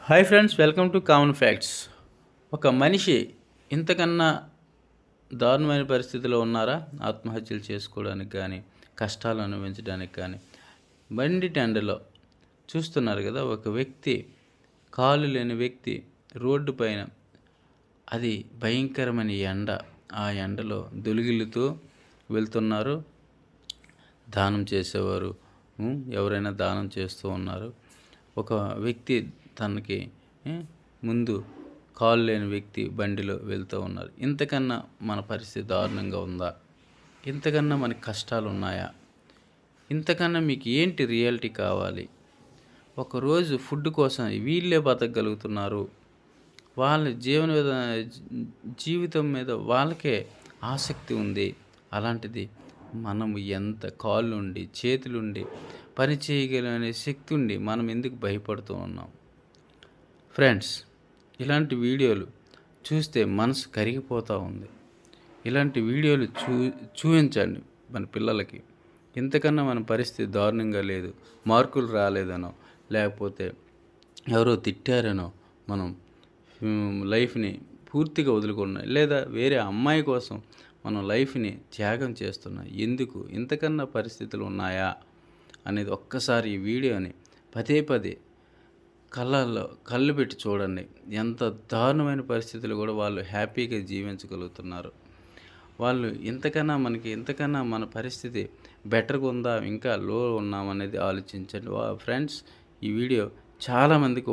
Hi friends, welcome to common facts. ఒక మనిషి ఇంతకన్నా దారుణమైన పరిస్థితిలో ఉన్నారా? ఆత్మహత్యలు చేసుకోవడానికి కానీ, కష్టాలు అనుభవించడానికి కానీ. బండి టెండలో చూస్తున్నారు కదా, ఒక వ్యక్తి, కాలు లేని వ్యక్తి రోడ్డు పైన, అది భయంకరమైన ఎండ, ఆ ఎండలో దొలిగిల్లుతూ వెళ్తున్నారు. దానం చేసేవారు ఎవరైనా దానం చేస్తూ ఉన్నారు. ఒక వ్యక్తి తనకి ముందు కాలు లేని వ్యక్తి బండిలో వెళ్తూ ఉన్నారు. ఇంతకన్నా మన పరిస్థితి దారుణంగా ఉందా? ఇంతకన్నా మనకి కష్టాలు ఉన్నాయా? ఇంతకన్నా మీకు ఏంటి రియాలిటీ కావాలి? ఒకరోజు ఫుడ్ కోసం వీళ్ళే బతకగలుగుతున్నారు. వాళ్ళ జీవితం మీద వాళ్ళకే ఆసక్తి ఉంది. అలాంటిది మనము ఎంత కాళ్ళుండి చేతులుండి పని చేయగలనే శక్తి ఉండి మనం ఎందుకు భయపడుతూ ఉన్నాం? ఫ్రెండ్స్, ఇలాంటి వీడియోలు చూస్తే మనసు కరిగిపోతూ ఉంది. ఇలాంటి వీడియోలు చూపించండి మన పిల్లలకి. ఇంతకన్నా మన పరిస్థితి దారుణంగా లేదు. మార్కులు రాలేదనో, లేకపోతే ఎవరో తిట్టారనో మనం లైఫ్ని పూర్తిగా వదులుకున్నాం, లేదా వేరే అమ్మాయి కోసం మనం లైఫ్ని త్యాగం చేస్తున్నాం. ఎందుకు? ఇంతకన్నా పరిస్థితులు ఉన్నాయా అనేది ఒక్కసారి ఈ వీడియోని పదే పదే కళ్ళు పెట్టి చూడండి. ఎంత దారుణమైన పరిస్థితులు కూడా వాళ్ళు హ్యాపీగా జీవించగలుగుతున్నారు. వాళ్ళు ఇంతకన్నా మన పరిస్థితి బెటర్గా ఉందా, ఇంకా లో ఉన్నామనేది ఆలోచించండి. ఫ్రెండ్స్, ఈ వీడియో చాలామందికి